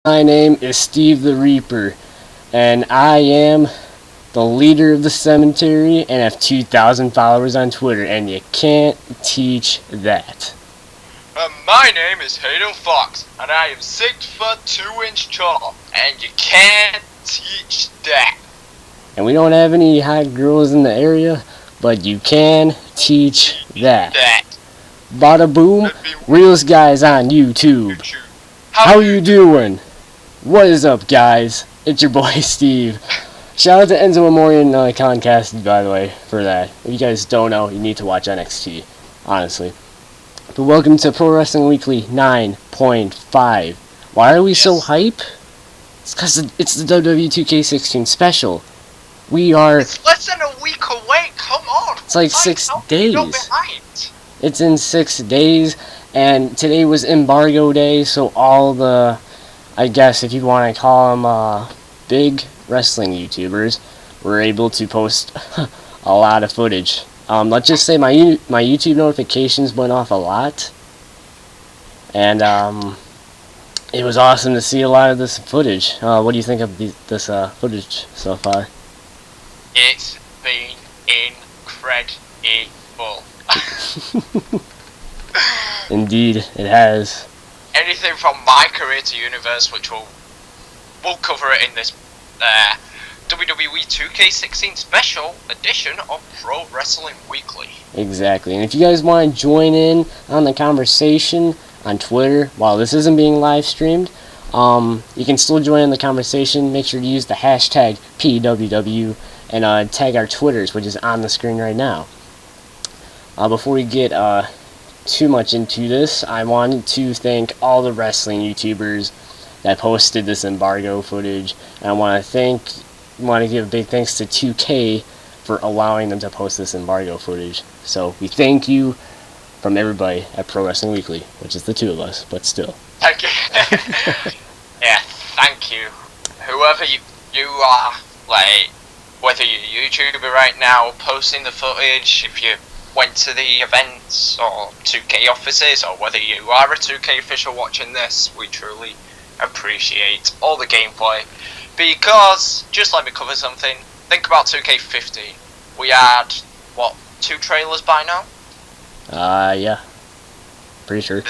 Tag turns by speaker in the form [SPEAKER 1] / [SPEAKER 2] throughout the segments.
[SPEAKER 1] My name is Steve the Reaper, and I am the leader of the cemetery and have 2,000 followers on Twitter, and you can't teach that.
[SPEAKER 2] My name is Hayden Fox, and I am 6 foot 2 inch tall, and you can't teach that.
[SPEAKER 1] And we don't have any hot girls in the area, but you can teach that. Bada boom, Reels Guys on YouTube. How you doing? What is up, guys? It's your boy Steve. Shout out to Enzo Amore and Concast, by the way, for that. If you guys don't know, you need to watch NXT, honestly. But welcome to Pro Wrestling Weekly 9.5. Why are we so hype? It's because it's the WWE 2K16 special. We are...
[SPEAKER 2] It's less than a week away, come on!
[SPEAKER 1] It's like 6 days. It's in 6 days, and today was embargo day, so all the... I guess if you want to call them big wrestling YouTubers, were able to post a lot of footage. Let's just say my YouTube notifications went off a lot, and it was awesome to see a lot of this footage. What do you think of this footage so far?
[SPEAKER 2] It's been incredible.
[SPEAKER 1] Indeed, it has.
[SPEAKER 2] Anything from my career to Universe, which we'll cover it in this WWE 2K16 special edition of Pro Wrestling Weekly.
[SPEAKER 1] Exactly, and if you guys want to join in on the conversation on Twitter while this isn't being live streamed, you can still join in the conversation. Make sure to use the hashtag PWW and tag our Twitters, which is on the screen right now. Before we get too much into this, I wanted to thank all the wrestling YouTubers that posted this embargo footage, and I want to give a big thanks to 2K for allowing them to post this embargo footage. So we thank you from everybody at Pro Wrestling Weekly, which is the two of us, but still.
[SPEAKER 2] Thank you. Yeah, thank you. Whoever you are, like, whether you're a YouTuber right now posting the footage, if you went to the events or 2K offices, or whether you are a 2K official watching this, we truly appreciate all the gameplay. Because, just let me cover something, think about 2K15. We had, what, 2 trailers by now?
[SPEAKER 1] Yeah. Pretty sure.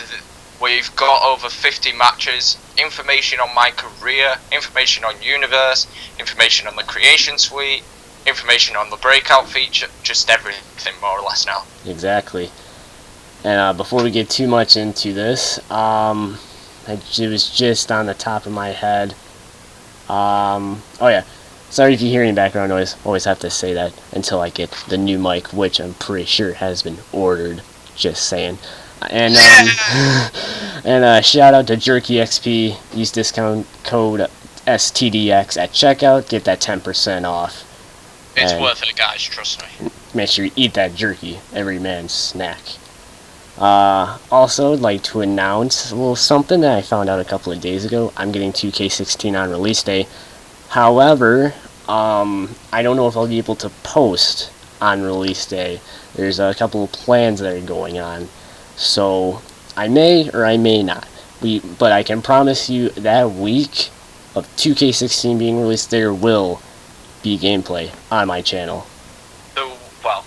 [SPEAKER 2] We've got over 50 matches, information on my career, information on Universe, information on the Creation Suite, information on the breakout feature, just everything more or less now.
[SPEAKER 1] Exactly. And before we get too much into this, it was just on the top of my head. Oh yeah, sorry if you hear any background noise. Always have to say that until I get the new mic, which I'm pretty sure has been ordered. Just saying. And and shout out to Jerky XP. Use discount code STDX at checkout. Get that 10% off.
[SPEAKER 2] It's worth it, guys, trust me.
[SPEAKER 1] Make sure you eat that jerky, every man's snack. Also, I'd like to announce a little something that I found out a couple of days ago. I'm getting 2K16 on release day. However, I don't know if I'll be able to post on release day. There's a couple of plans that are going on. So, I may or I may not. But I can promise you that week of 2K16 being released, there will be gameplay on my channel.
[SPEAKER 2] So, well,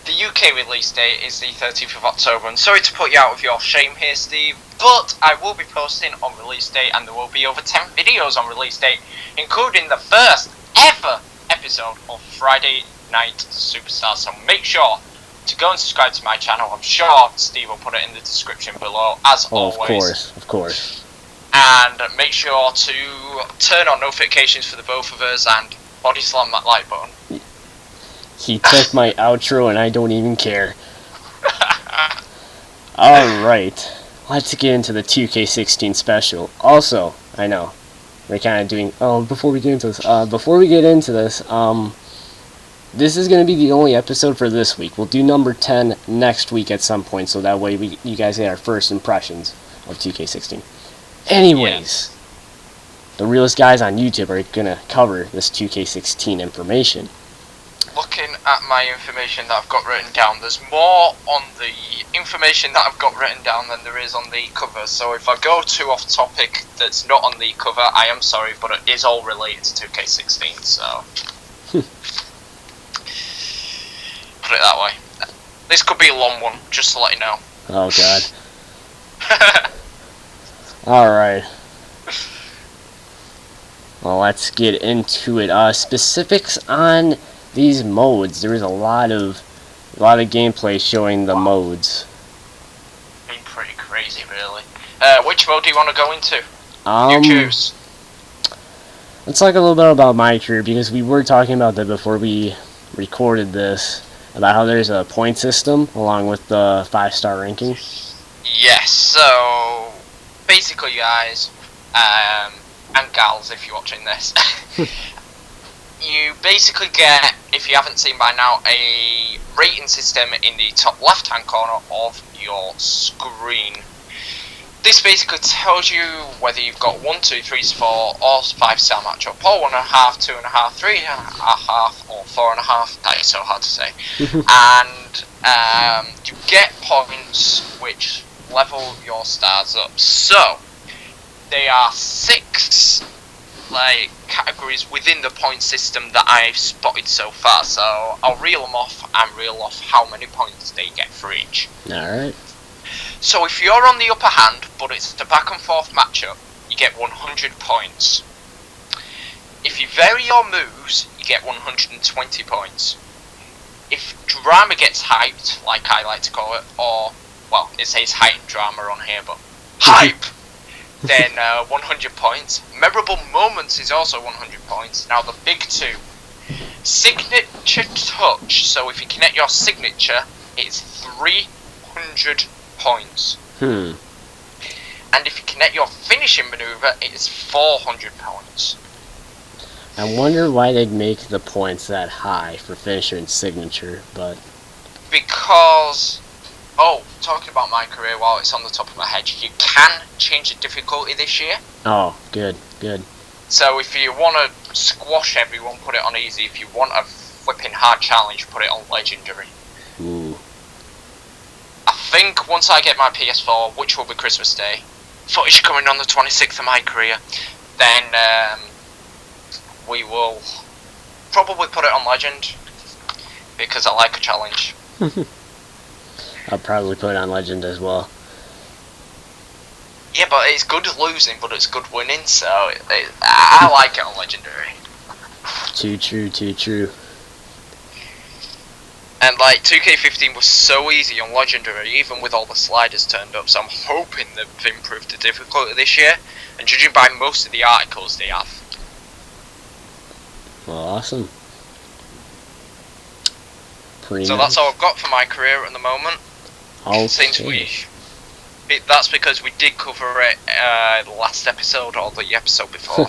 [SPEAKER 2] the UK release date is the 13th of October, and sorry to put you out of your shame here, Steve, but I will be posting on release date, and there will be over 10 videos on release date, including the first ever episode of Friday Night Superstar, so make sure to go and subscribe to my channel. I'm sure Steve will put it in the description below, as always.
[SPEAKER 1] Of course.
[SPEAKER 2] And make sure to turn on notifications for the both of us, and body slam that like button.
[SPEAKER 1] He took my outro and I don't even care. Alright, let's get into the 2K16 special. Also, I know, we're kind of doing... before we get into this, this is going to be the only episode for this week. We'll do number 10 next week at some point, so that way you guys get our first impressions of 2K16. Anyways... The realest guys on YouTube are going to cover this 2K16 information.
[SPEAKER 2] looking at my information that I've got written down. There's more on the information that I've got written down than there is on the cover. So if I go too off topic that's not on the cover, I am sorry, but it is all related to 2K16, so... Put it that way. This could be a long one, just to let you know.
[SPEAKER 1] Oh, God. Alright. Well, let's get into it. Specifics on these modes. There was a lot of gameplay showing the modes.
[SPEAKER 2] Been pretty crazy, really. Which mode do you want to go into? You choose.
[SPEAKER 1] Let's talk a little bit about my career, because we were talking about that before we recorded this, about how there's a point system along with the 5-star ranking.
[SPEAKER 2] Yes, so basically, guys, and gals, if you're watching this, you basically get, if you haven't seen by now, a rating system in the top left-hand corner of your screen. This basically tells you whether you've got 1, 2, 3, 4, or 5-star matchup, or 1.5, 2.5, 3.5, or 4.5. That is so hard to say. And you get points which level your stars up. So there are 6 categories within the point system that I've spotted so far. So I'll reel them off and reel off how many points they get for each.
[SPEAKER 1] Alright.
[SPEAKER 2] So if you're on the upper hand, but it's the back and forth matchup, you get 100 points. If you vary your moves, you get 120 points. If drama gets hyped, like I like to call it, or, well, it says heightened drama on here, but hype, then 100 points. Memorable moments is also 100 points. Now the big two. Signature touch, so if you connect your signature, it's 300 points. And if you connect your finishing maneuver, it's 400 points.
[SPEAKER 1] I wonder why they'd make the points that high for finisher and signature, but...
[SPEAKER 2] Because... Oh, talking about my career while it's on the top of my head, you can change the difficulty this year.
[SPEAKER 1] Oh, good, good.
[SPEAKER 2] So if you want to squash everyone, put it on easy. If you want a flipping hard challenge, put it on legendary.
[SPEAKER 1] Ooh.
[SPEAKER 2] I think once I get my PS4, which will be Christmas Day, footage coming on the 26th of my career, then we will probably put it on Legend, because I like a challenge.
[SPEAKER 1] I'll probably put it on Legend as well.
[SPEAKER 2] Yeah, but it's good losing, but it's good winning, so I like it on Legendary.
[SPEAKER 1] Too true, too true.
[SPEAKER 2] And like 2K15 was so easy on Legendary, even with all the sliders turned up, so I'm hoping they've improved the difficulty this year, and judging by most of the articles they have.
[SPEAKER 1] Well, awesome. Pretty
[SPEAKER 2] So
[SPEAKER 1] nice.
[SPEAKER 2] that's all I've got for my career at the moment.
[SPEAKER 1] Okay.
[SPEAKER 2] Since that's because we did cover it the last episode or the episode before.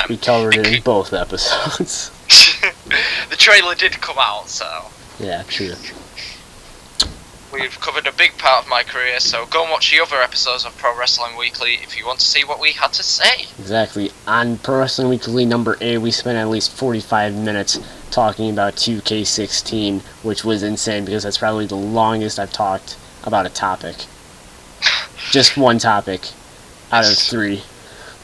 [SPEAKER 1] We covered it in both episodes.
[SPEAKER 2] The trailer did come out, so...
[SPEAKER 1] Yeah, true.
[SPEAKER 2] We've covered a big part of my career, so go and watch the other episodes of Pro Wrestling Weekly if you want to see what we had to say.
[SPEAKER 1] Exactly. On Pro Wrestling Weekly number 8, we spent at least 45 minutes talking about 2K16, which was insane because that's probably the longest I've talked about a topic. Just one topic out of 3.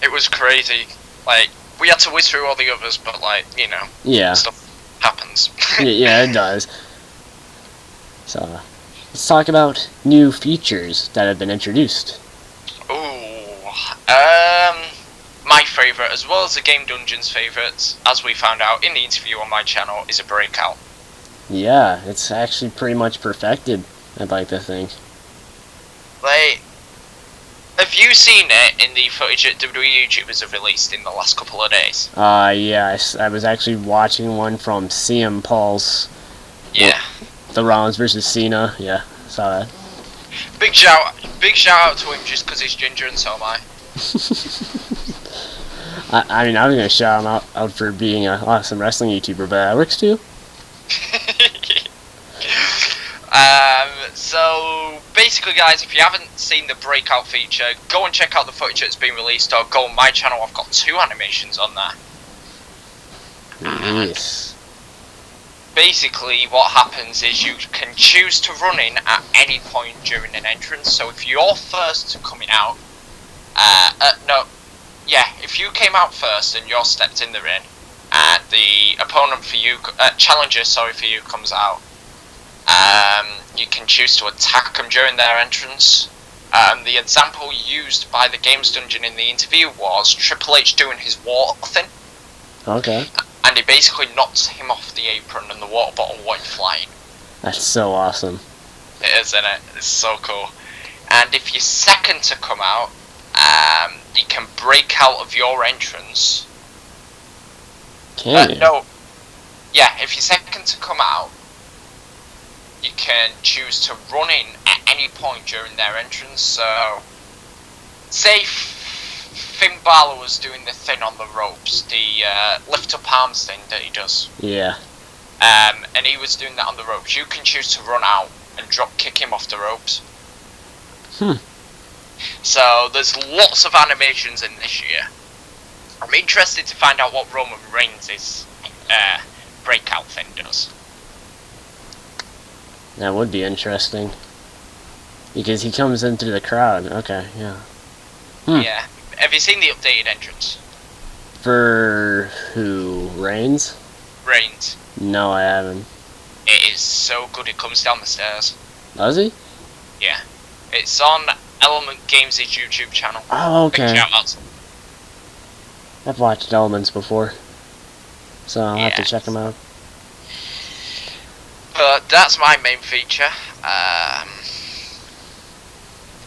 [SPEAKER 2] It was crazy. Like, we had to whiz through all the others, but like, you know,
[SPEAKER 1] yeah,
[SPEAKER 2] stuff happens.
[SPEAKER 1] Yeah, it does. So, let's talk about new features that have been introduced.
[SPEAKER 2] Ooh, my favourite, as well as the Game Dungeon's favourites, as we found out in the interview on my channel, is a breakout.
[SPEAKER 1] Yeah, it's actually pretty much perfected, I'd like to think.
[SPEAKER 2] Like, have you seen it in the footage that WWE YouTubers have released in the last couple of days?
[SPEAKER 1] Yeah, I was actually watching one from CM Paul's...
[SPEAKER 2] Yeah.
[SPEAKER 1] The Rollins versus Cena, yeah, saw that.
[SPEAKER 2] Big shout out to him just because he's ginger and so am I.
[SPEAKER 1] I mean, I was going to shout him out for being an awesome wrestling YouTuber, but that works too.
[SPEAKER 2] So basically, guys, if you haven't seen the breakout feature, go and check out the footage that's been released, or go on my channel. I've got 2 animations on there.
[SPEAKER 1] Nice.
[SPEAKER 2] basically what happens is you can choose to run in at any point during an entrance. So if you're first coming out, if you came out first and you're stepped in the ring, and the opponent for you, challenger, for you comes out, you can choose to attack them during their entrance. The example used by the Games Dungeon in the interview was Triple H doing his water thing.
[SPEAKER 1] Okay.
[SPEAKER 2] And he basically knocked him off the apron and the water bottle went flying.
[SPEAKER 1] That's so awesome.
[SPEAKER 2] It is, isn't it? It's so cool. And if you're second to come out, you can break out of your entrance.
[SPEAKER 1] Can you?
[SPEAKER 2] No. Yeah, if you're second to come out, you can choose to run in at any point during their entrance. So, say Finn Balor was doing the thing on the ropes, the lift up arms thing that he does.
[SPEAKER 1] Yeah.
[SPEAKER 2] And he was doing that on the ropes. You can choose to run out and drop kick him off the ropes. So there's lots of animations in this year. I'm interested to find out what Roman Reigns' breakout thing does.
[SPEAKER 1] That would be interesting. Because he comes in through the crowd. Okay, yeah.
[SPEAKER 2] Yeah. Have you seen the updated entrance?
[SPEAKER 1] For who? Reigns?
[SPEAKER 2] Reigns.
[SPEAKER 1] No, I haven't.
[SPEAKER 2] It is so good. It comes down the stairs.
[SPEAKER 1] Does he?
[SPEAKER 2] Yeah. It's on Element Games' YouTube channel.
[SPEAKER 1] Oh, okay.
[SPEAKER 2] Big shout out.
[SPEAKER 1] I've watched Elements before. So I'll have to check them out.
[SPEAKER 2] But that's my main feature.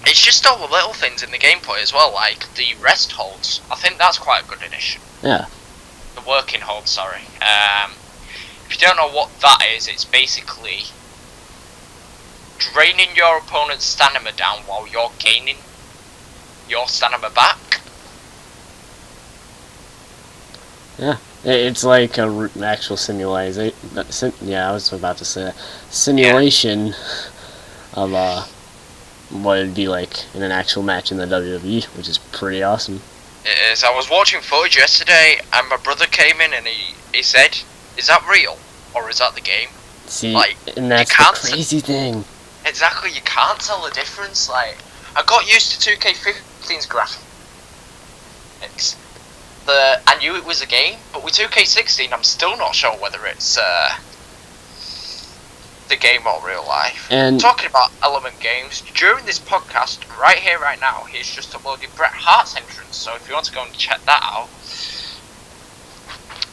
[SPEAKER 2] It's just all the little things in the gameplay as well, like the rest holds. I think that's quite a good addition.
[SPEAKER 1] Yeah.
[SPEAKER 2] The working hold, sorry. If you don't know what that is, it's basically draining your opponent's stamina down while you're gaining your stamina back.
[SPEAKER 1] Yeah. It's like an actual simulation. Yeah, I was about to say that. Simulation of what it'd be like in an actual match in the WWE, which is pretty awesome.
[SPEAKER 2] It is. I was watching footage yesterday, and my brother came in and he said, "Is that real, or is that the game?"
[SPEAKER 1] See,
[SPEAKER 2] like,
[SPEAKER 1] and that's the crazy thing.
[SPEAKER 2] Exactly, you can't tell the difference. Like, I got used to 2K15's graphics. I knew it was a game, but with 2K16, I'm still not sure whether it's the game or real life.
[SPEAKER 1] And
[SPEAKER 2] talking about Element Games, during this podcast, right here, right now, he's just uploaded Bret Hart's entrance. So if you want to go and check that out,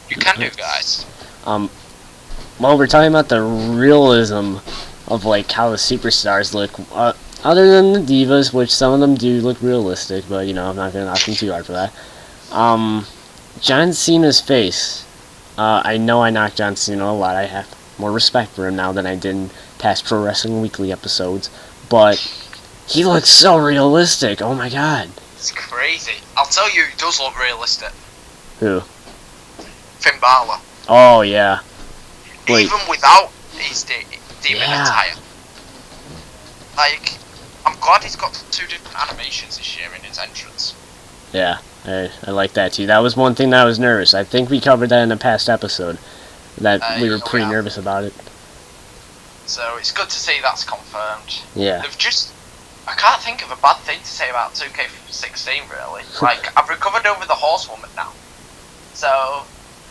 [SPEAKER 2] you can do, guys.
[SPEAKER 1] Well, we're talking about the realism of like how the superstars look. Other than the divas, which some of them do look realistic, but you know I'm not gonna knock them too hard for that. John Cena's face. I know I knocked John Cena a lot. I have more respect for him now than I did in past Pro Wrestling Weekly episodes. But he looks so realistic. Oh my god.
[SPEAKER 2] It's crazy. I'll tell you who does look realistic.
[SPEAKER 1] Who?
[SPEAKER 2] Finn Balor.
[SPEAKER 1] Oh yeah. Wait.
[SPEAKER 2] Even without his demon attire. Like, I'm glad he's got 2 different animations this year in his entrance.
[SPEAKER 1] Yeah, I like that too. That was one thing that I was nervous. I think we covered that in a past episode. That we were pretty nervous about it.
[SPEAKER 2] So it's good to see that's confirmed.
[SPEAKER 1] Yeah.
[SPEAKER 2] I can't think of a bad thing to say about 2K16 really. Like, I've recovered over the Horsewoman now. So,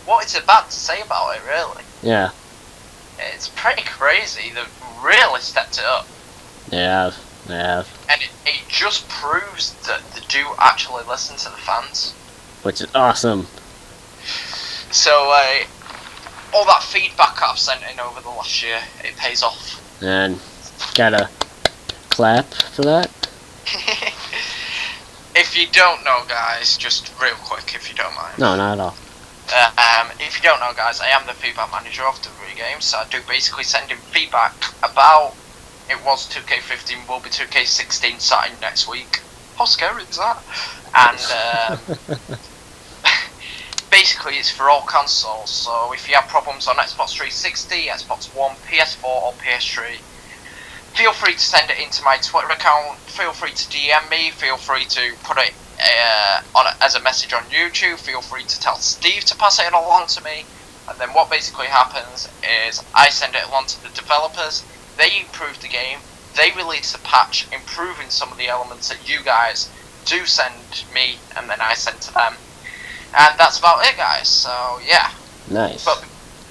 [SPEAKER 2] what is it bad to say about it really?
[SPEAKER 1] Yeah.
[SPEAKER 2] It's pretty crazy. They've really stepped it up.
[SPEAKER 1] They have.
[SPEAKER 2] And it just proves that they do actually listen to the fans.
[SPEAKER 1] Which is awesome.
[SPEAKER 2] So, all that feedback I've sent in over the last year, it pays off.
[SPEAKER 1] And gotta clap for that.
[SPEAKER 2] If you don't know, guys, just real quick, if you don't mind.
[SPEAKER 1] No, not at all.
[SPEAKER 2] If you don't know, guys, I am the feedback manager of WWE Games, so I do basically send in feedback about, it was 2K15, will be 2K16 starting next week. How scary is that? And basically it's for all consoles, so if you have problems on Xbox 360, Xbox One, PS4 or PS3, feel free to send it into my Twitter account, feel free to DM me, feel free to put it as a message on YouTube, feel free to tell Steve to pass it along to me, and then what basically happens is I send it along to the developers, they improve the game, they release a patch improving some of the elements that you guys do send me, and then I send to them. And that's about it, guys, so yeah.
[SPEAKER 1] Nice.
[SPEAKER 2] But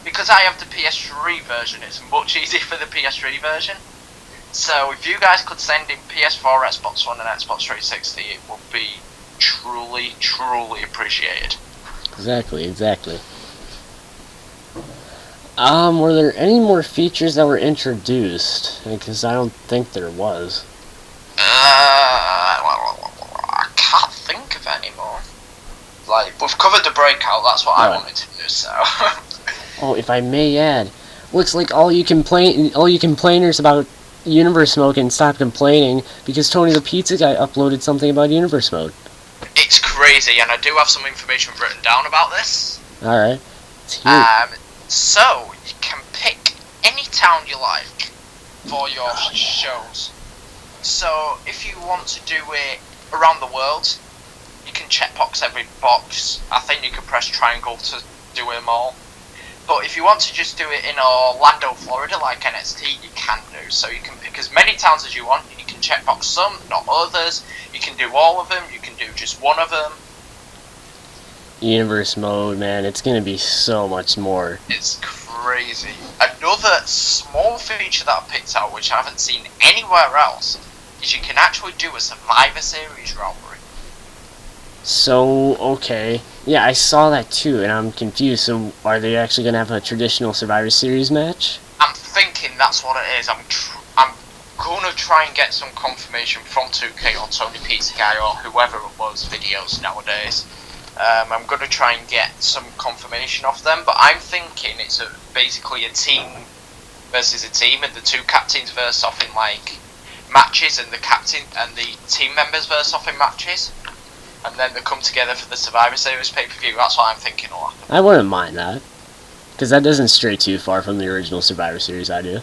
[SPEAKER 2] because I have the PS3 version, it's much easier for the PS3 version. So if you guys could send in PS4, Xbox One, and Xbox 360, it would be truly, truly appreciated.
[SPEAKER 1] Exactly. Were there any more features that were introduced? Because I don't think there was.
[SPEAKER 2] I can't think of any more. Like, we've covered the breakout, that's what I wanted to do, so...
[SPEAKER 1] Oh, if I may add, looks like all you complainers about Universe Mode can stop complaining because Tony the Pizza Guy uploaded something about Universe Mode.
[SPEAKER 2] It's crazy, and I do have some information written down about this.
[SPEAKER 1] Alright.
[SPEAKER 2] So, you can pick any town you like for your shows. So, if you want to do it around the world, you can checkbox every box. I think you can press triangle to do them all. But if you want to just do it in Orlando, Florida, like NXT, you can do. So you can pick as many towns as you want. You can checkbox some, not others. You can do all of them. You can do just one of them.
[SPEAKER 1] Universe Mode, man, it's gonna be so much more.
[SPEAKER 2] It's crazy. Another small feature that I picked out, which I haven't seen anywhere else, is you can actually do a Survivor Series rivalry.
[SPEAKER 1] So, okay. Yeah, I saw that too, and I'm confused. So, are they actually going to have a traditional Survivor Series match?
[SPEAKER 2] I'm thinking that's what it is. I'm going to try and get some confirmation from 2K or Tony Pizza Guy or whoever it was videos nowadays. I'm going to try and get some confirmation off them, but I'm thinking it's basically a team versus a team, and the two captains verse off in like matches, and the captain and the team members verse off in matches. And then they come together for the Survivor Series pay-per-view. That's what I'm thinking will happen.
[SPEAKER 1] I wouldn't mind that. Because that doesn't stray too far from the original Survivor Series idea.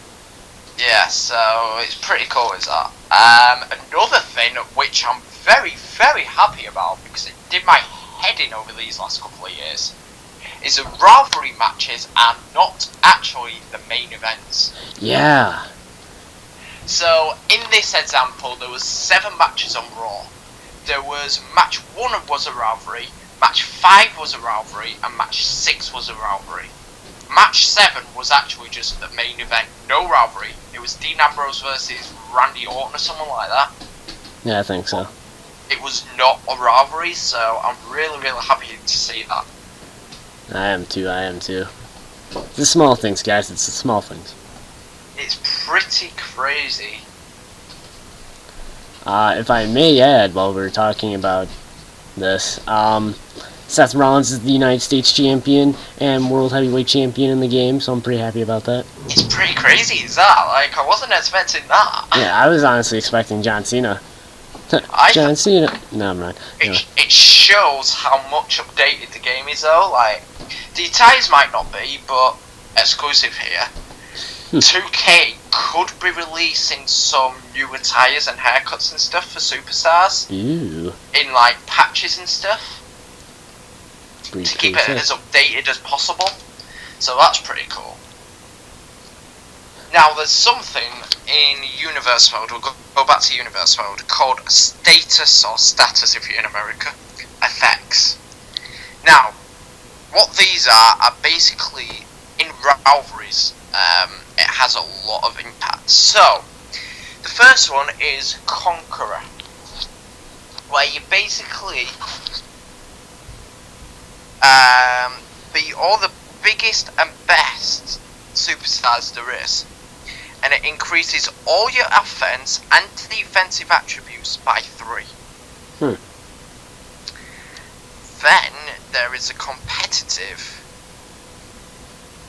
[SPEAKER 2] Yeah, so it's pretty cool, is that. Another thing which I'm very, very happy about, because it did my head in over these last couple of years, is the rivalry matches are not actually the main events.
[SPEAKER 1] Yeah.
[SPEAKER 2] So, in this example, there was 7 matches on Raw. There was match 1 was a rivalry, match 5 was a rivalry, and match 6 was a rivalry. Match 7 was actually just the main event, no rivalry. It was Dean Ambrose versus Randy Orton or something like that.
[SPEAKER 1] Yeah, I think so.
[SPEAKER 2] It was not a rivalry, so I'm really, really happy to see that.
[SPEAKER 1] I am too. It's the small things, guys, it's the small things.
[SPEAKER 2] It's pretty crazy.
[SPEAKER 1] If I may add, while we're talking about this, Seth Rollins is the United States Champion and World Heavyweight Champion in the game, so I'm pretty happy about that.
[SPEAKER 2] It's pretty crazy, is that? Like, I wasn't expecting that.
[SPEAKER 1] Yeah, I was honestly expecting John Cena. John Cena. No, I'm not. Anyway.
[SPEAKER 2] It shows how much updated the game is, though. Like, the ties might not be, but exclusive here. 2K could be releasing some new attires and haircuts and stuff for superstars.
[SPEAKER 1] Ew.
[SPEAKER 2] In like patches and stuff.
[SPEAKER 1] Pretty
[SPEAKER 2] to keep it as updated as possible. So that's pretty cool. Now there's something in Universe Mode, we'll go back to Universe Mode, called status, or status if you're in America, effects. Now, what these are basically in rivalries. It has a lot of impact. So, the first one is Conqueror, where you basically be all the biggest and best superstars there is, and it increases all your offense and defensive attributes by 3. Then there is a competitive,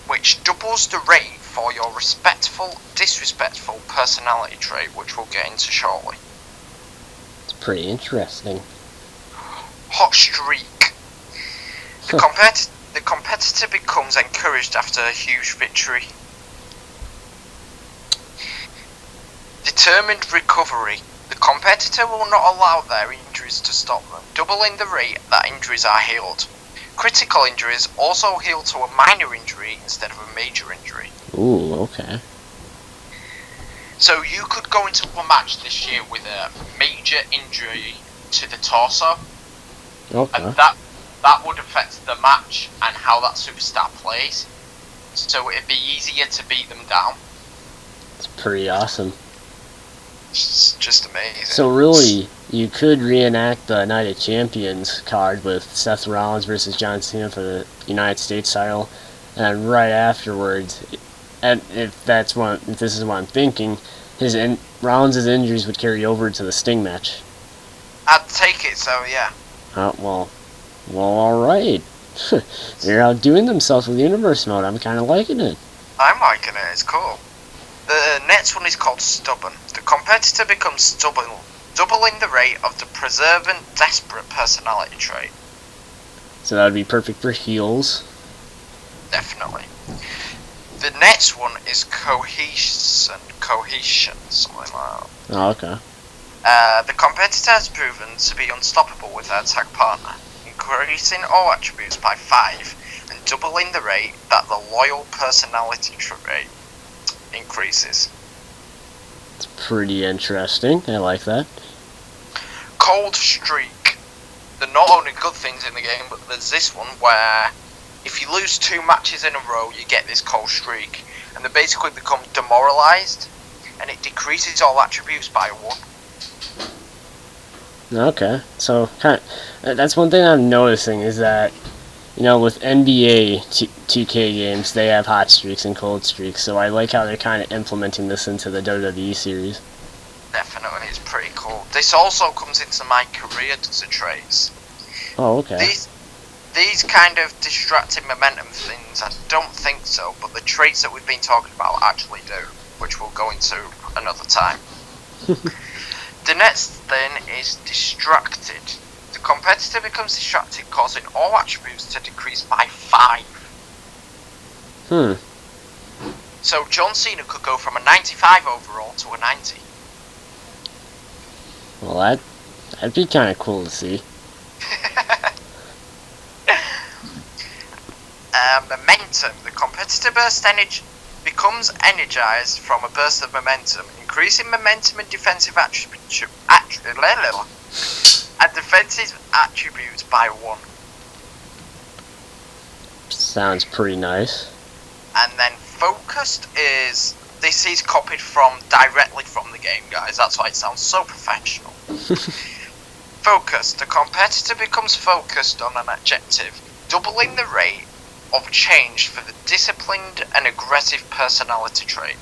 [SPEAKER 2] which doubles the rate for your respectful, disrespectful personality trait, which we'll get into shortly.
[SPEAKER 1] It's pretty interesting.
[SPEAKER 2] Hot streak. The competitor becomes encouraged after a huge victory. Determined recovery. The competitor will not allow their injuries to stop them, doubling the rate that injuries are healed. Critical injuries also heal to a minor injury instead of a major injury.
[SPEAKER 1] Ooh, okay.
[SPEAKER 2] So you could go into a match this year with a major injury to the torso,
[SPEAKER 1] Okay.
[SPEAKER 2] and that would affect the match and how that superstar plays. So it'd be easier to beat them down.
[SPEAKER 1] It's pretty awesome.
[SPEAKER 2] It's just amazing.
[SPEAKER 1] So really, you could reenact the Night of Champions card with Seth Rollins versus John Cena for the United States title, and right afterwards, and if this is what I'm thinking, Rollins' injuries would carry over to the Sting match.
[SPEAKER 2] I'd take it, so yeah.
[SPEAKER 1] Well, all right. They're outdoing themselves with Universe Mode. I'm kind of liking it.
[SPEAKER 2] I'm liking it. It's cool. The next one is called Stubborn. The competitor becomes stubborn, doubling the rate of the Preservant Desperate personality trait.
[SPEAKER 1] So that would be perfect for heels.
[SPEAKER 2] Definitely. The next one is Cohesion, something like that.
[SPEAKER 1] Oh, okay.
[SPEAKER 2] The competitor has proven to be unstoppable with their tag partner, increasing all attributes by 5 and doubling the rate that the Loyal personality trait increases.
[SPEAKER 1] It's pretty interesting. I like that.
[SPEAKER 2] Cold Streak. There are not only good things in the game, but there's this one where if you lose 2 matches in a row, you get this cold streak, and they basically become demoralized, and it decreases all attributes by 1.
[SPEAKER 1] Okay, so that's one thing I'm noticing is that, with NBA 2K games, they have hot streaks and cold streaks, so I like how they're kind of implementing this into the WWE series.
[SPEAKER 2] Definitely, it's pretty cool. This also comes into my career as a traits.
[SPEAKER 1] Oh, okay.
[SPEAKER 2] These kind of distracting momentum things, I don't think so, but the traits that we've been talking about actually do, which we'll go into another time. The next thing is Distracted. The competitor becomes distracted, causing all attributes to decrease by 5. So John Cena could go from a 95 overall to a 90.
[SPEAKER 1] Well, that'd be kind of cool to see.
[SPEAKER 2] Momentum. The competitor becomes energized from a burst of momentum, increasing momentum and defensive attributes by 1.
[SPEAKER 1] Sounds pretty nice.
[SPEAKER 2] And then Focused this is copied directly from the game, guys. That's why it sounds so professional. Focused. The competitor becomes focused on an objective, doubling the rate of change for the disciplined and aggressive personality trait.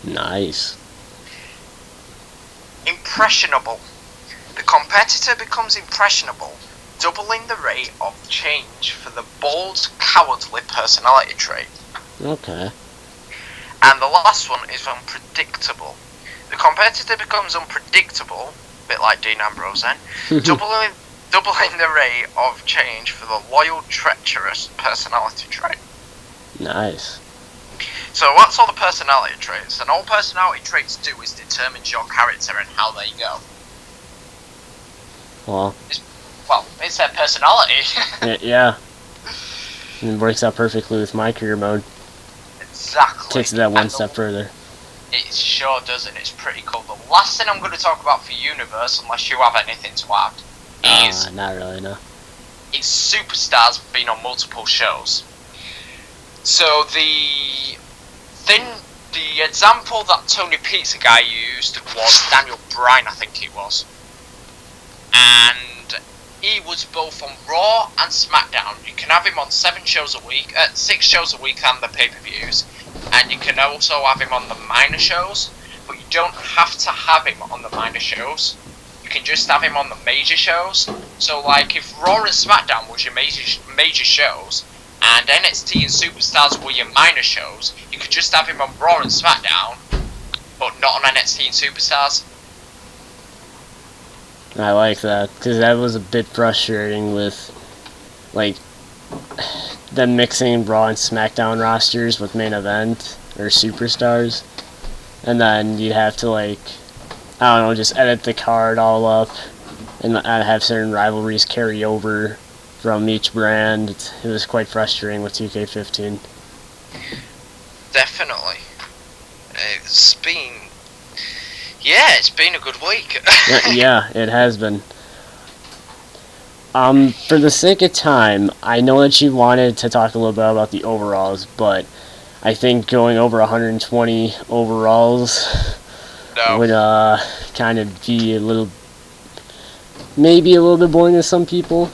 [SPEAKER 1] Nice.
[SPEAKER 2] Impressionable. The competitor becomes impressionable, doubling the rate of change for the bold, cowardly personality trait.
[SPEAKER 1] Okay.
[SPEAKER 2] And the last one is unpredictable. The competitor becomes unpredictable, a bit like Dean Ambrose then, doubling the rate of change for the loyal, treacherous personality trait.
[SPEAKER 1] Nice.
[SPEAKER 2] So that's all the personality traits, and all personality traits do is determine your character and how they go.
[SPEAKER 1] Well,
[SPEAKER 2] it's their personality.
[SPEAKER 1] yeah. It works out perfectly with my career mode.
[SPEAKER 2] Exactly.
[SPEAKER 1] Takes it that one step further.
[SPEAKER 2] It sure does, and it's pretty cool. The last thing I'm going to talk about for Universe, unless you have anything to add, is...
[SPEAKER 1] not really, no.
[SPEAKER 2] It's superstars being on multiple shows. So the example that Tony Pizza Guy used was Daniel Bryan, I think he was. And he was both on Raw and SmackDown. You can have him on 6 shows a week and the pay-per-views. And you can also have him on the minor shows, but you don't have to have him on the minor shows. You can just have him on the major shows. So like if Raw and SmackDown was your major shows, and NXT and Superstars were your minor shows, you could just have him on Raw and SmackDown, but not on NXT and Superstars.
[SPEAKER 1] I like that, because that was a bit frustrating with, like, them mixing Raw and SmackDown rosters with main event or Superstars, and then you'd have to, like, I don't know, just edit the card all up and have certain rivalries carry over from each brand. It was quite frustrating with 2K15.
[SPEAKER 2] Definitely. It's been a good week.
[SPEAKER 1] Yeah, it has been. For the sake of time, I know that you wanted to talk a little bit about the overalls, but I think going over 120 overalls would kind of be maybe a little bit boring to some people.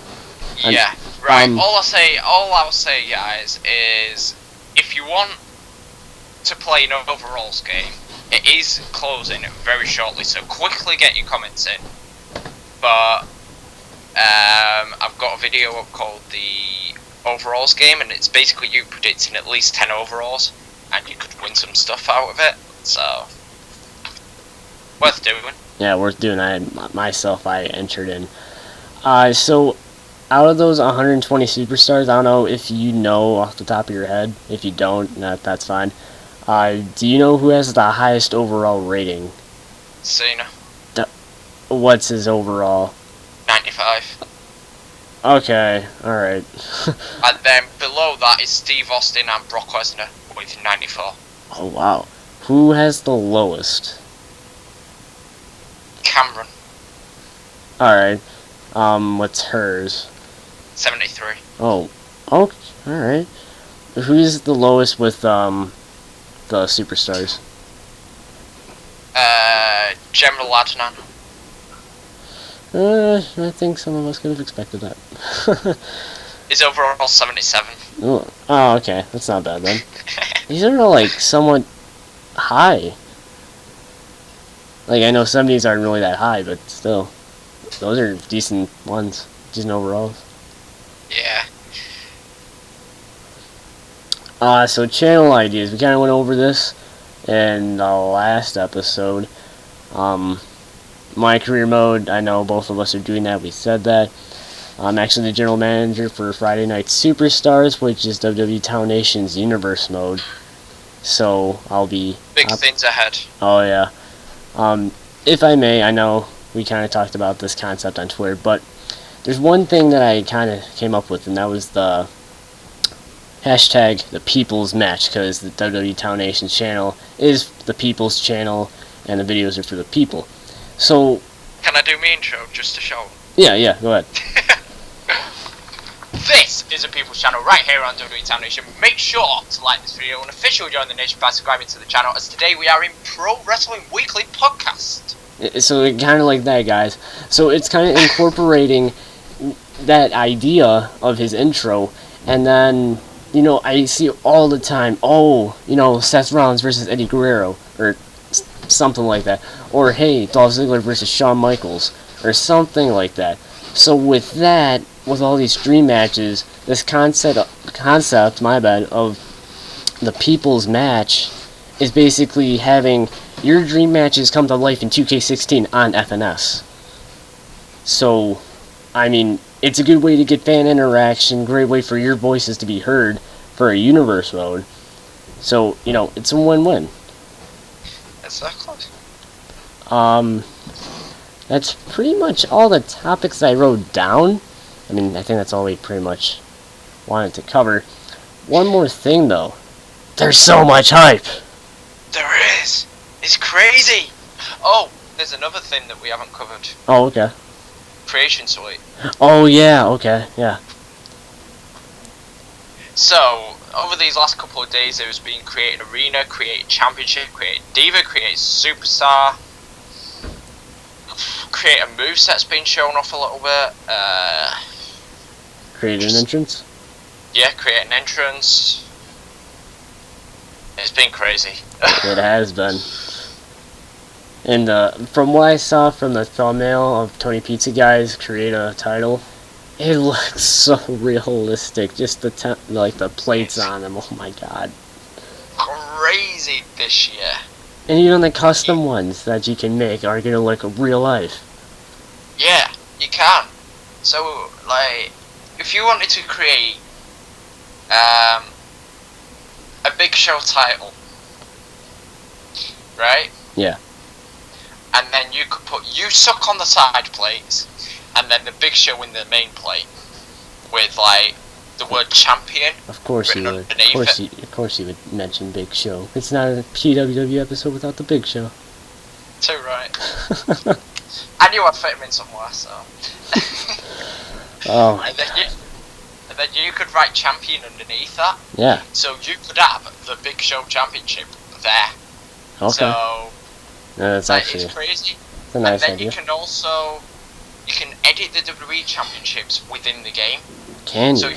[SPEAKER 2] Yeah, right. All I'll say, guys, is if you want to play an overalls game, it is closing very shortly, so quickly get your comments in. But I've got a video up called the overalls game, and it's basically you predicting at least 10 overalls, and you could win some stuff out of it. So worth doing.
[SPEAKER 1] Yeah, worth doing. I entered in. So out of those 120 superstars, I don't know if you know off the top of your head. If you don't, that's fine. Do you know who has the highest overall rating?
[SPEAKER 2] Cena.
[SPEAKER 1] What's his overall?
[SPEAKER 2] 95.
[SPEAKER 1] Okay, alright.
[SPEAKER 2] And then below that is Steve Austin and Brock Lesnar with 94.
[SPEAKER 1] Oh, wow. Who has the lowest?
[SPEAKER 2] Cameron.
[SPEAKER 1] Alright. What's hers?
[SPEAKER 2] 73.
[SPEAKER 1] Oh, alright. Who's the lowest with, the superstars?
[SPEAKER 2] General Adnan.
[SPEAKER 1] I think some of us could have expected that.
[SPEAKER 2] His overall 77.
[SPEAKER 1] Oh, okay. That's not bad then. These are all, like, somewhat high. Like, I know 70s aren't really that high, but still. Those are decent ones. Decent overalls.
[SPEAKER 2] Yeah.
[SPEAKER 1] So channel ideas. We kind of went over this in the last episode. My career mode, I know both of us are doing that. We said that. I'm actually the general manager for Friday Night Superstars, which is WWE Town Nation's Universe mode. So I'll be...
[SPEAKER 2] Big things ahead.
[SPEAKER 1] Oh, yeah. If I may, I know we kind of talked about this concept on Twitter, but there's one thing that I kind of came up with, and that was the hashtag the People's Match, because the WWE Town Nation's channel is the People's channel, and the videos are for the people. So...
[SPEAKER 2] Can I do my intro just to show?
[SPEAKER 1] Yeah, go ahead.
[SPEAKER 2] This is a People's channel right here on WWE Town Nation. Make sure to like this video and officially join the nation by subscribing to the channel, as today we are in Pro Wrestling Weekly Podcast.
[SPEAKER 1] So kind of like that, guys. So it's kind of incorporating that idea of his intro, and then, you know, I see all the time, Seth Rollins versus Eddie Guerrero, or something like that. Or, hey, Dolph Ziggler versus Shawn Michaels, or something like that. So with that, with all these dream matches, this concept, of the People's Match is basically having your dream matches come to life in 2K16 on FNS. So, I mean, it's a good way to get fan interaction, great way for your voices to be heard for a universe mode. So, you know, it's a win-win.
[SPEAKER 2] Exactly.
[SPEAKER 1] That's pretty much all the topics I wrote down. I mean, I think that's all we pretty much wanted to cover. One more thing, though. There's so much hype!
[SPEAKER 2] There is! It's crazy! Oh, there's another thing that we haven't covered.
[SPEAKER 1] Oh, okay.
[SPEAKER 2] Creation Suite.
[SPEAKER 1] Oh, yeah, okay, yeah.
[SPEAKER 2] So, over these last couple of days, there has been Created Arena, Created Championship, Created Diva, Created Superstar. Created Moveset's been shown off a little bit.
[SPEAKER 1] Created an entrance?
[SPEAKER 2] Yeah, create an entrance. It's been crazy.
[SPEAKER 1] It has been. And from what I saw from the thumbnail of Tony Pizza Guy's create a title, it looks so realistic. Just the the plates on them. Oh my god.
[SPEAKER 2] Crazy this year.
[SPEAKER 1] And even the custom ones that you can make are gonna look real life.
[SPEAKER 2] Yeah, you can. So, like, if you wanted to create a Big Show title, right?
[SPEAKER 1] Yeah.
[SPEAKER 2] And then you could put you suck on the side plates, and then the Big Show in the main plate. with like the word champion.
[SPEAKER 1] Of course he would. Of course he would mention Big Show. It's not a PWW episode without the Big Show.
[SPEAKER 2] Too right. I knew I'd fit him in somewhere, so.
[SPEAKER 1] Oh.
[SPEAKER 2] And then you could write champion underneath that.
[SPEAKER 1] Yeah.
[SPEAKER 2] So you could have the Big Show Championship there.
[SPEAKER 1] Okay.
[SPEAKER 2] So.
[SPEAKER 1] No, that's actually.
[SPEAKER 2] It's crazy.
[SPEAKER 1] It's a nice
[SPEAKER 2] and then
[SPEAKER 1] idea.
[SPEAKER 2] you can edit the WWE Championships within the game.
[SPEAKER 1] Can you?
[SPEAKER 2] So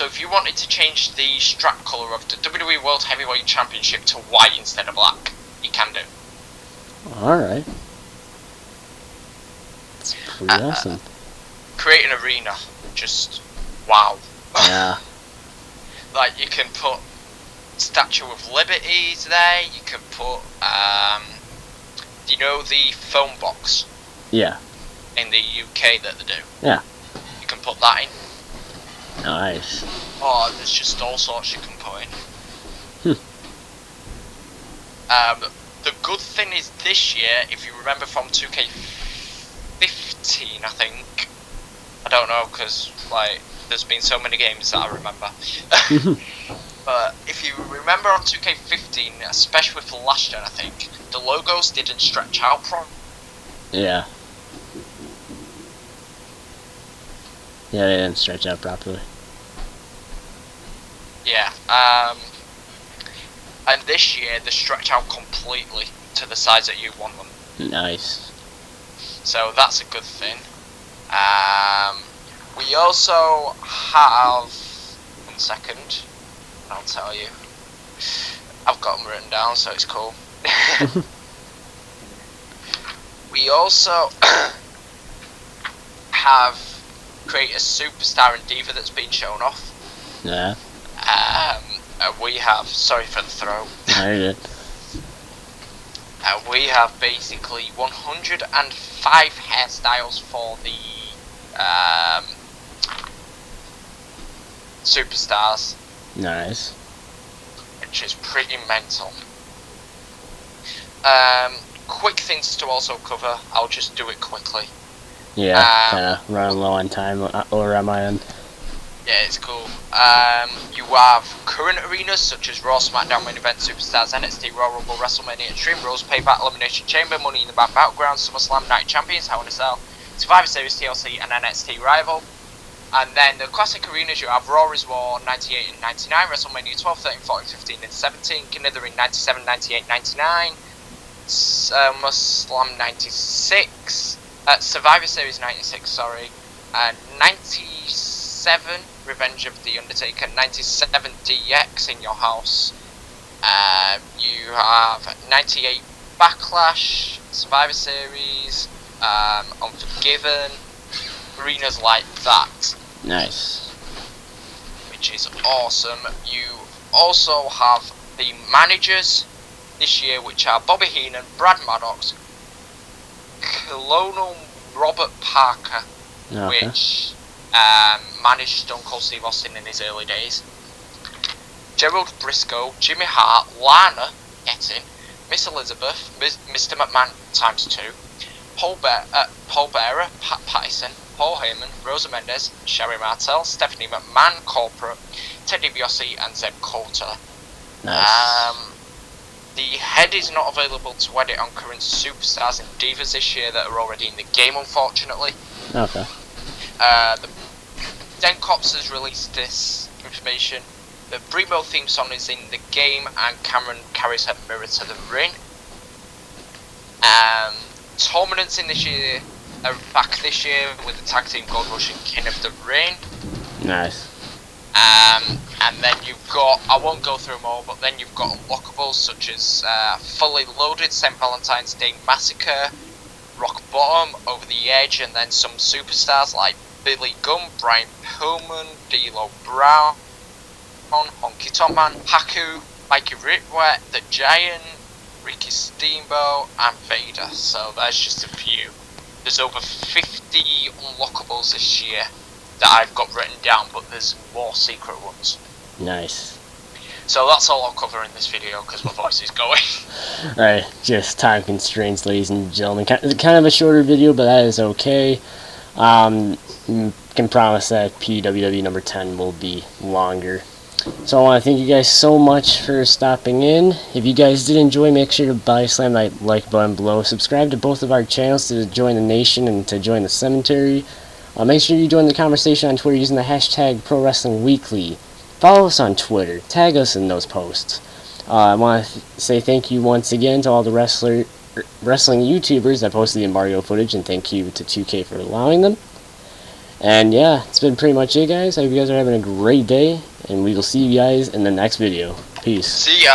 [SPEAKER 2] if you wanted to change the strap colour of the WWE World Heavyweight Championship to white instead of black, you can do.
[SPEAKER 1] Alright. That's pretty awesome.
[SPEAKER 2] Create an arena. Just wow.
[SPEAKER 1] Yeah.
[SPEAKER 2] Like you can put Statue of Liberties there, you can put you know the phone box?
[SPEAKER 1] Yeah.
[SPEAKER 2] In the UK that they do.
[SPEAKER 1] Yeah.
[SPEAKER 2] You can put that in.
[SPEAKER 1] Nice.
[SPEAKER 2] Oh, there's just all sorts you can put in. The good thing is this year, if you remember from 2K15, I think. I don't know, because like there's been so many games that I remember. But if you remember on 2K15, especially for last gen, I think the logos didn't stretch out from.
[SPEAKER 1] Yeah. Yeah, they didn't stretch out properly.
[SPEAKER 2] Yeah. And this year they stretch out completely to the size that you want them.
[SPEAKER 1] Nice.
[SPEAKER 2] So that's a good thing. We also have 1 second. I'll tell you. I've got them written down, so it's cool. We also have created a superstar and diva that's been shown off.
[SPEAKER 1] Yeah.
[SPEAKER 2] We have, sorry for the throw.
[SPEAKER 1] I heard it.
[SPEAKER 2] We have basically 105 hairstyles for the superstars.
[SPEAKER 1] Nice.
[SPEAKER 2] Which is pretty mental. Quick things to also cover. I'll just do it quickly.
[SPEAKER 1] Yeah, kind of running low on time, or am I on?
[SPEAKER 2] Yeah, it's cool. You have current arenas such as Raw, SmackDown, Main Event, Superstars, NXT, Royal Rumble, WrestleMania, Extreme Rules, Payback, Elimination Chamber, Money in the Bank, Battlegrounds, SummerSlam, Night Champions, Hell in a Cell, Survivor Series, TLC, and NXT Rival. And then the classic arenas, you have Raw is War 98 and 99, WrestleMania 12, 13, 14, 15, and 17, King of the Ring 97, 98, 99, SummerSlam 96, Survivor Series 96, sorry, 97, Revenge of the Undertaker, 97 DX in your house, you have 98 Backlash, Survivor Series, Unforgiven, arenas like that.
[SPEAKER 1] Nice.
[SPEAKER 2] Which is awesome. You also have the managers this year, which are Bobby Heenan, Brad Maddox, Colonel Robert Parker,
[SPEAKER 1] Okay.
[SPEAKER 2] which managed Stone Cold Steve Austin in his early days, Gerald Briscoe, Jimmy Hart, Lana, Getting, Miss Elizabeth, Mr. McMahon ×2, Paul Bearer, Pat Patterson, Paul Heyman, Rosa Mendes, Sherry Martel, Stephanie McMahon, Corporate, Ted DiBiase, and Zeb Coulter.
[SPEAKER 1] Nice.
[SPEAKER 2] The head is not available to edit on current superstars and divas this year that are already in the game, unfortunately.
[SPEAKER 1] Okay.
[SPEAKER 2] The Den Cops has released this information. The Bremo theme song is in the game, and Cameron carries her mirror to the ring. Tournaments in this year are back this year with the tag team Gold Rush and King of the Ring.
[SPEAKER 1] Nice.
[SPEAKER 2] And then you've got, I won't go through them all, but then you've got unlockables such as Fully Loaded, St. Valentine's Day Massacre, Rock Bottom, Over the Edge, and then some superstars like Billy Gunn, Brian Pillman, D'Lo Brown, Honky Tonk Man, Haku, Mikey Ripwet, The Giant, Ricky Steamboat, and Vader. So there's just a few. There's over 50 unlockables this year that I've got written down, but there's more secret ones.
[SPEAKER 1] Nice.
[SPEAKER 2] So that's all I'll cover in this video because my voice is going.
[SPEAKER 1] Right, just time constraints, ladies and gentlemen. Kind of a shorter video, but that is okay. can promise that PWW number 10 will be longer. So I want to thank you guys so much for stopping in. If you guys did enjoy, make sure to slam that like button below. Subscribe to both of our channels to join the nation and to join the cemetery. Make sure you join the conversation on Twitter using the hashtag ProWrestlingWeekly. Follow us on Twitter. Tag us in those posts. I want to say thank you once again to all the wrestling YouTubers that posted the embargo footage, and thank you to 2K for allowing them. And yeah, it's been pretty much it, guys. I hope you guys are having a great day, and we will see you guys in the next video. Peace.
[SPEAKER 2] See ya.